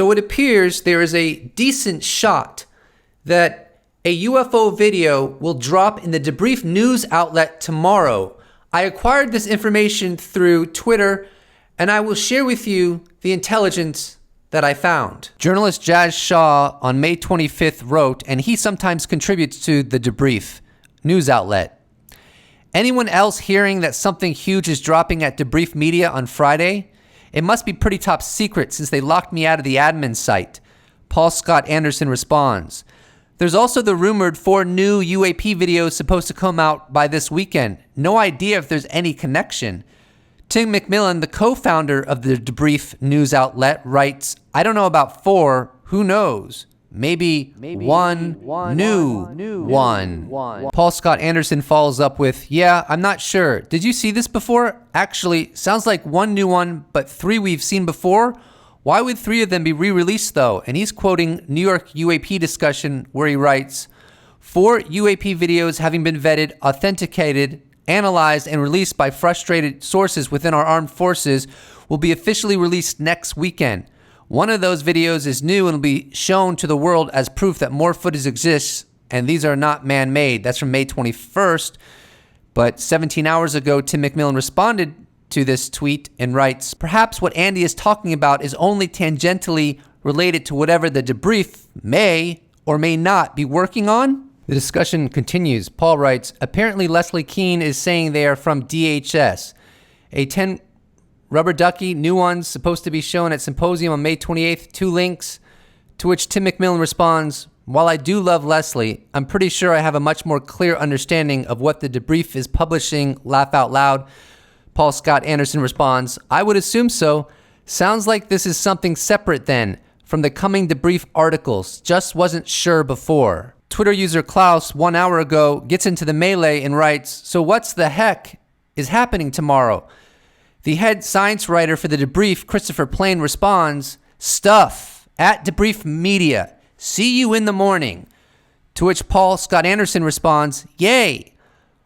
So it appears there is a decent shot that a UFO video will drop in the Debrief news outlet tomorrow. I acquired this information through Twitter, and I will share with you the intelligence that I found. Journalist Jazz Shaw on May 25th wrote, and he sometimes contributes to the Debrief news outlet. Anyone else hearing that something huge is dropping at Debrief Media on Friday? It must be pretty top secret since they locked me out of the admin site. Paul Scott Anderson responds. There's also the rumored 4 new UAP videos supposed to come out by this weekend. No idea if there's any connection. Tim McMillan, the co-founder of the Debrief news outlet, writes, I don't know about 4, who knows? Maybe one new one. Paul Scott Anderson follows up with, yeah, I'm not sure. Did you see this before? Actually, sounds like 1 new one, but 3 we've seen before. Why would 3 of them be re-released though? And he's quoting New York UAP discussion where he writes, 4 UAP videos having been vetted, authenticated, analyzed, and released by frustrated sources within our armed forces will be officially released next weekend. One of those videos is new and will be shown to the world as proof that more footage exists, and these are not man-made. That's from May 21st. But 17 hours ago, Tim McMillan responded to this tweet and writes, perhaps what Andy is talking about is only tangentially related to whatever the Debrief may or may not be working on. The discussion continues. Paul writes, apparently Leslie Keane is saying they are from DHS. A 10 rubber ducky, new ones, supposed to be shown at Symposium on May 28th, 2 links, to which Tim McMillan responds, while I do love Leslie, I'm pretty sure I have a much more clear understanding of what the Debrief is publishing, laugh out loud. Paul Scott Anderson responds, I would assume so. Sounds like this is something separate then from the coming Debrief articles. Just wasn't sure before. Twitter user Klaus 1 hour ago gets into the melee and writes, so what's the heck is happening tomorrow? The head science writer for the Debrief, Christopher Plain, responds, stuff at Debrief Media. See you in the morning. To which Paul Scott Anderson responds, yay.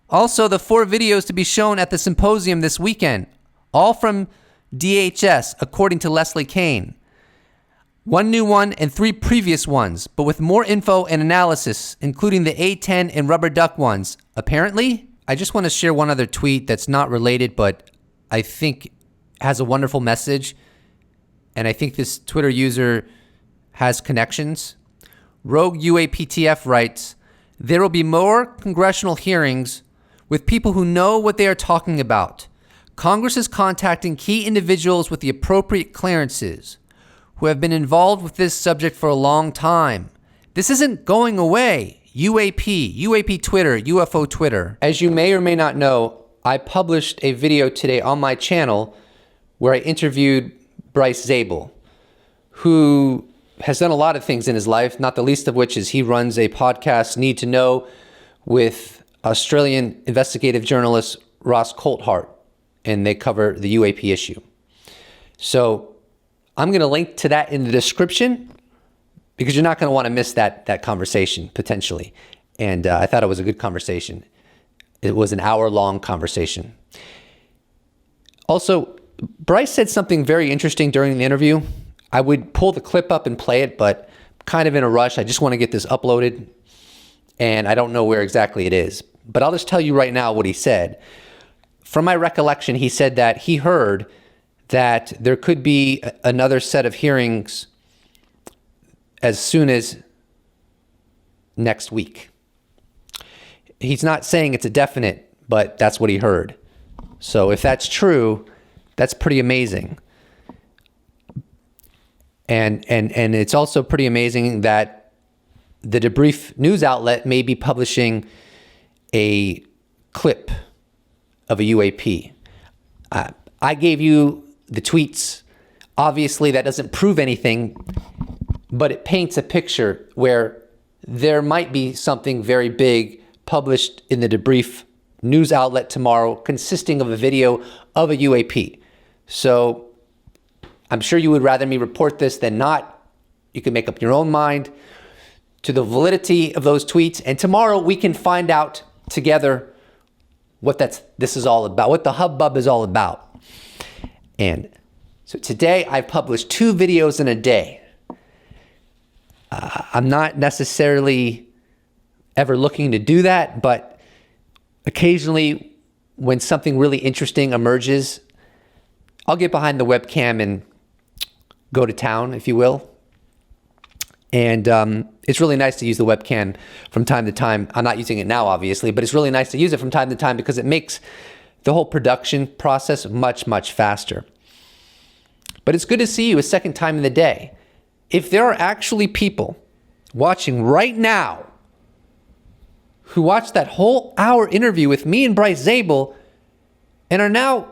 Also, the 4 videos to be shown at the symposium this weekend, all from DHS, according to Leslie Keane. 1 new one and 3 previous ones, but with more info and analysis, including the A10 and rubber duck ones. Apparently, I just want to share one other tweet that's not related, but I think has a wonderful message, and I think this Twitter user has connections. Rogue UAPTF writes, there will be more congressional hearings with people who know what they are talking about. Congress is contacting key individuals with the appropriate clearances who have been involved with this subject for a long time. This isn't going away. UAP Twitter, UFO Twitter. As you may or may not know, I published a video today on my channel where I interviewed Bryce Zabel, who has done a lot of things in his life, not the least of which is he runs a podcast, Need to Know, with Australian investigative journalist Ross Coulthart, and they cover the UAP issue. So I'm going to link to that in the description because you're not going to want to miss that conversation potentially. And I thought it was a good conversation. It was an hour-long conversation. Also, Bryce said something very interesting during the interview. I would pull the clip up and play it, but kind of in a rush. I just want to get this uploaded, and I don't know where exactly it is. But I'll just tell you right now what he said. From my recollection, he said that he heard that there could be another set of hearings as soon as next week. He's not saying it's a definite, but that's what he heard. So if that's true, that's pretty amazing. And it's also pretty amazing that the Debrief news outlet may be publishing a clip of a UAP. I gave you the tweets. Obviously, that doesn't prove anything, but it paints a picture where there might be something very big published in the Debrief news outlet tomorrow consisting of a video of a UAP. So I'm sure you would rather me report this than not. You can make up your own mind to the validity of those tweets. And tomorrow we can find out together what this is all about, what the hubbub is all about. And so today I've published 2 videos in a day. I'm not necessarily ever looking to do that, but occasionally when something really interesting emerges, I'll get behind the webcam and go to town, if you will. And it's really nice to use the webcam from time to time. I'm not using it now, obviously, but it's really nice to use it from time to time because it makes the whole production process much, much faster. But it's good to see you a second time in the day. If there are actually people watching right now who watched that whole hour interview with me and Bryce Zabel and are now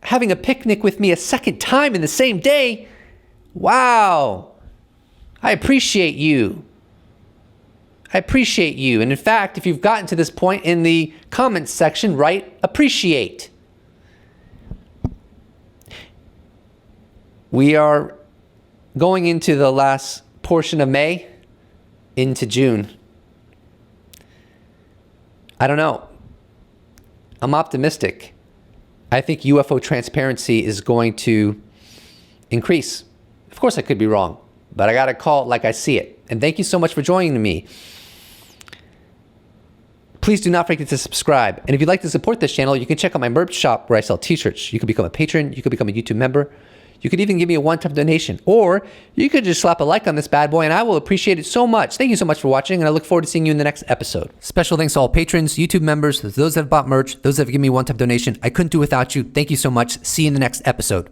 having a picnic with me a second time in the same day, wow. I appreciate you. I appreciate you. And in fact, if you've gotten to this point in the comments section, write appreciate. We are going into the last portion of May into June. I don't know. I'm optimistic. I think UFO transparency is going to increase. Of course, I could be wrong, but I got to call it like I see it. And thank you so much for joining me. Please do not forget to subscribe. And if you'd like to support this channel, you can check out my merch shop where I sell t-shirts. You can become a patron. You can become a YouTube member. You could even give me a one-time donation. Or you could just slap a like on this bad boy and I will appreciate it so much. Thank you so much for watching and I look forward to seeing you in the next episode. Special thanks to all patrons, YouTube members, those that have bought merch, those that have given me a one-time donation. I couldn't do without you. Thank you so much. See you in the next episode.